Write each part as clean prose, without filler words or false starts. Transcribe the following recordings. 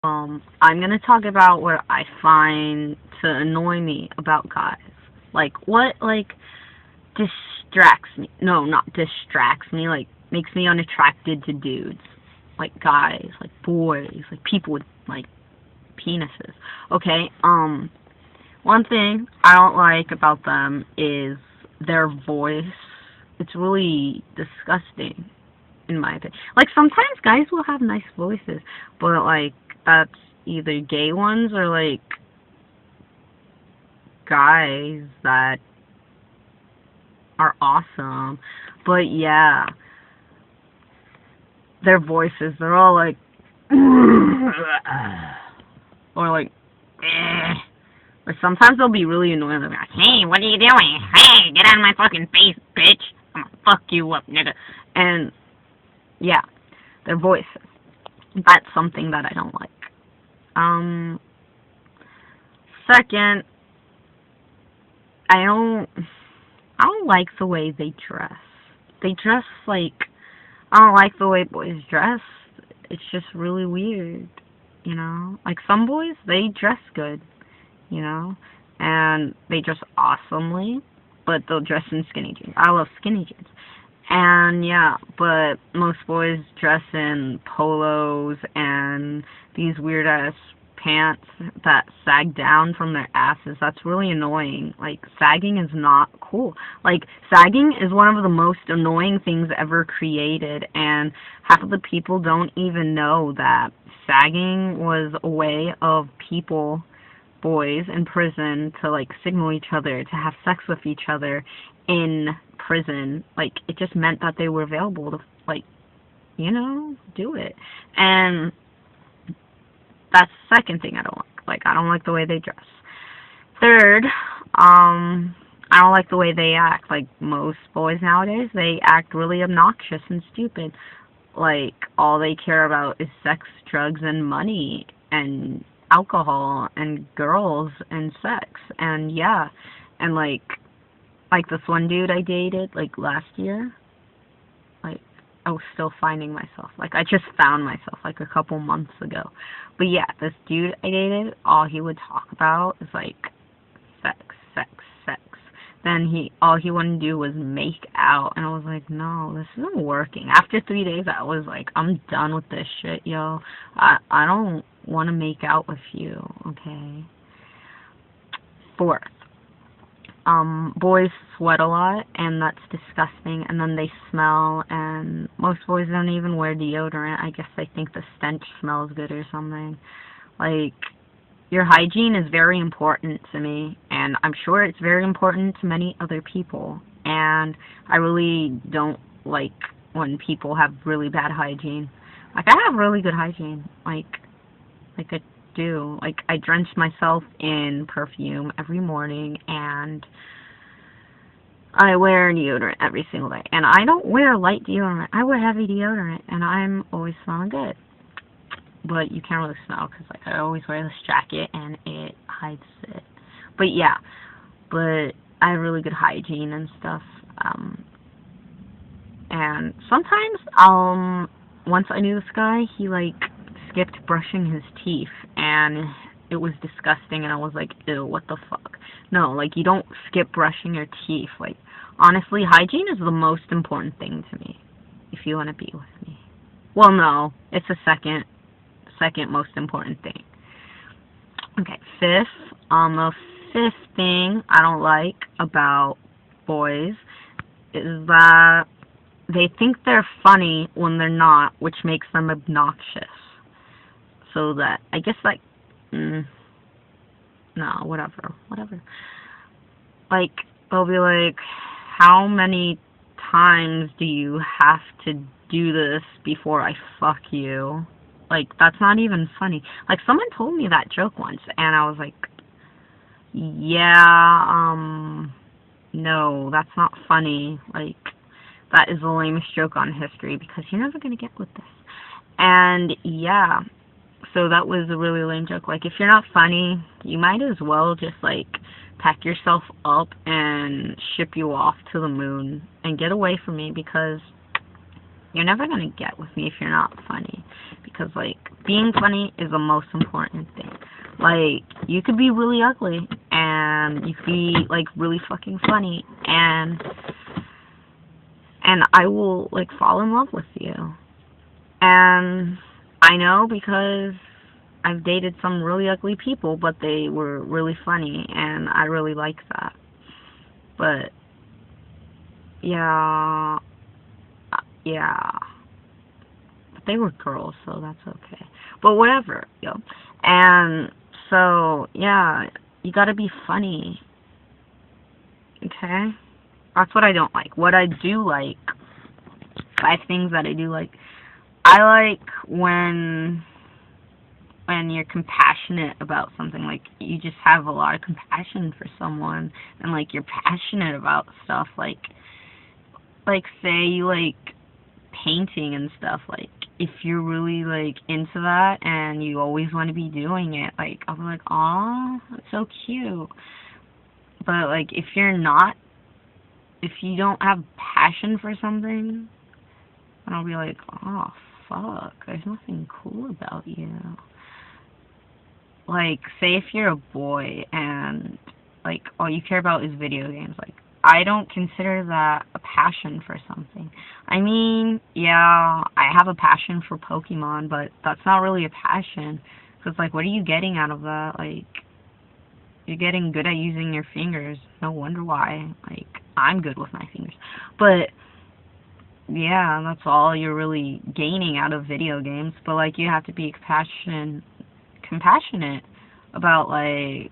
I'm gonna talk about what I find to annoy me about guys. Like, what, like, distracts me. No, not distracts me, like, makes me unattracted to dudes. Like, guys, like, boys, like, people with, like, penises. Okay, one thing I don't like about them is their voice. It's really disgusting, in my opinion. Like, sometimes guys will have nice voices, but, like, that's either gay ones or, like, guys that are awesome. But, yeah, their voices, they're all, like, or, like, eh. Or sometimes they'll be really annoying. They'll be like, hey, what are you doing? Hey, get out of my fucking face, bitch. I'm gonna fuck you up, nigga. And, yeah, their voices. That's something that I don't like. Um, second, I don't, I don't like the way they dress. They dress like, I don't like the way boys dress. It's just really weird, you know? Like, some boys, they dress good, you know? And they dress awesomely, but they'll dress in skinny jeans. I love skinny jeans. And yeah, but most boys dress in polos and these weird ass pants that sag down from their asses. That's really annoying. Like, sagging is not cool. Like, sagging is one of the most annoying things ever created, and half of the people don't even know that sagging was a way of people, boys in prison, to like signal each other to have sex with each other in prison. Like, it just meant that they were available to, like, you know, do it. And that's the second thing I don't like. Like, I don't like the way they dress. Third, I don't like the way they act. Like, most boys nowadays, they act really obnoxious and stupid. Like, all they care about is sex, drugs, and money, and alcohol, and girls, and sex. And yeah, and like this one dude I dated, like, last year, like, I was still finding myself. Like, I just found myself, like, a couple months ago. But yeah, this dude I dated, all he would talk about is, like, sex, sex, sex. Then all he wanted to do was make out, and I was like, no, this isn't working. After 3 days, I was like, I'm done with this shit, yo. I don't want to make out with you, okay? Fourth, boys sweat a lot, and that's disgusting, and then they smell, and most boys don't even wear deodorant. I guess they think the stench smells good or something. Like, your hygiene is very important to me, and I'm sure it's very important to many other people, and I really don't like when people have really bad hygiene. Like, I have really good hygiene, like I do. Like, I drench myself in perfume every morning, and I wear deodorant every single day. And I don't wear light deodorant. I wear heavy deodorant, and I'm always smelling good. But you can't really smell, because, like, I always wear this jacket, and it hides it. But, yeah. But I have really good hygiene and stuff. And sometimes, once I knew this guy, he, like, skipped brushing his teeth, and it was disgusting, and I was like, ew, what the fuck? No, like, you don't skip brushing your teeth. Like, honestly, hygiene is the most important thing to me, if you want to be with me. Well, no, it's the second most important thing. Okay, the fifth thing I don't like about boys is that they think they're funny when they're not, which makes them obnoxious. So that, I guess, like, no, whatever. Like, they'll be like, how many times do you have to do this before I fuck you? Like, that's not even funny. Like, someone told me that joke once, and I was like, yeah, no, that's not funny. Like, that is the lamest joke on history, because you're never gonna get with this. And, yeah, so that was a really lame joke. Like, if you're not funny, you might as well just, like, pack yourself up and ship you off to the moon and get away from me, because you're never going to get with me if you're not funny. Because, like, being funny is the most important thing. Like, you could be really ugly, and you could be, like, really fucking funny, and I will, like, fall in love with you. And I know because I've dated some really ugly people, but they were really funny, and I really like that. But, yeah, yeah. But they were girls, so that's okay. But whatever, yo. And so, yeah, you gotta be funny, okay? That's what I don't like. What I do like, 5 things that I do like. I like when you're compassionate about something, like you just have a lot of compassion for someone, and like you're passionate about stuff, like say you like painting and stuff, like if you're really like into that and you always want to be doing it, like I'll be like, aw, that's so cute. But like if you're not, if you don't have passion for something, then I'll be like, oh fuck, there's nothing cool about you. Like, say if you're a boy and, like, all you care about is video games, like, I don't consider that a passion for something. I mean, yeah, I have a passion for Pokemon, but that's not really a passion. Because, like, what are you getting out of that? Like, you're getting good at using your fingers. No wonder why. Like, I'm good with my fingers. But, yeah, that's all you're really gaining out of video games. But, like, you have to be compassionate about like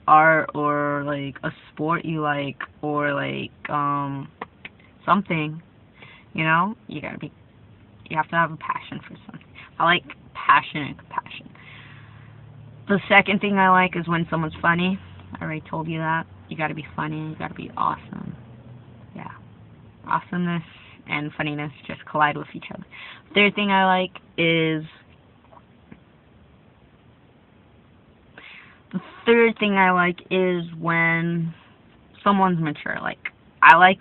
art, or like a sport you like, or like something, you know. You have to have a passion for something. I like passion and compassion. The second thing I like is when someone's funny. I already told you that. You gotta be funny, you gotta be awesome. Yeah, awesomeness and funniness just collide with each other. Third thing I like is The third thing I like is when someone's mature. Like, I like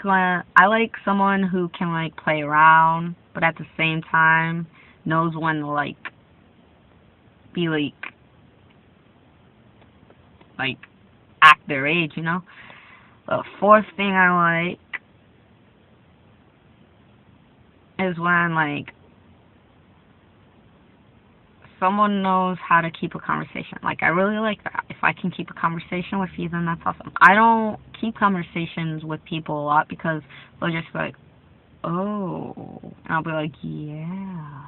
someone who can like play around, but at the same time knows when to like be like act their age, you know. The fourth thing I like is when like someone knows how to keep a conversation. Like, I really like that. If I can keep a conversation with you, then that's awesome. I don't keep conversations with people a lot because they'll just be like, oh, and I'll be like, yeah.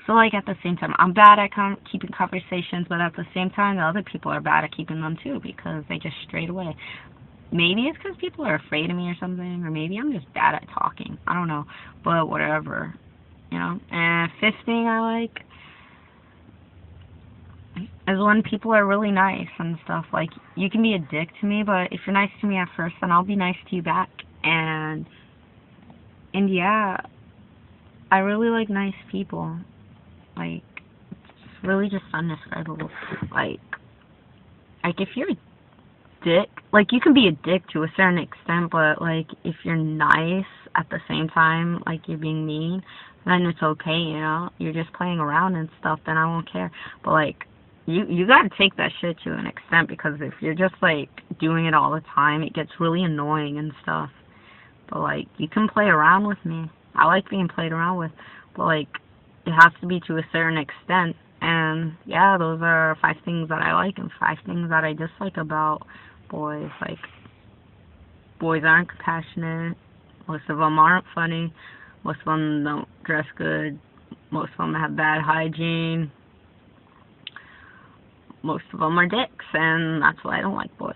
So, like, at the same time, I'm bad at keeping conversations, but at the same time, the other people are bad at keeping them too because they just strayed away. Maybe it's because people are afraid of me or something, or maybe I'm just bad at talking. I don't know, but whatever, you know. And fifth thing I like is when people are really nice and stuff. Like, you can be a dick to me, but if you're nice to me at first, then I'll be nice to you back. And yeah, I really like nice people. Like, it's really just undescribable. Like if you're a dick, like, you can be a dick to a certain extent, but like if you're nice at the same time, like you're being mean, then it's okay, you know. You're just playing around and stuff, then I won't care. But like, you gotta take that shit to an extent, because if you're just like doing it all the time, it gets really annoying and stuff. But like, you can play around with me. I like being played around with, but like, it has to be to a certain extent. And yeah, those are 5 things that I like and 5 things that I dislike about boys. Like, boys aren't compassionate. Most of them aren't funny. Most of them don't dress good. Most of them have bad hygiene. Most of them are dicks, and that's why I don't like boys.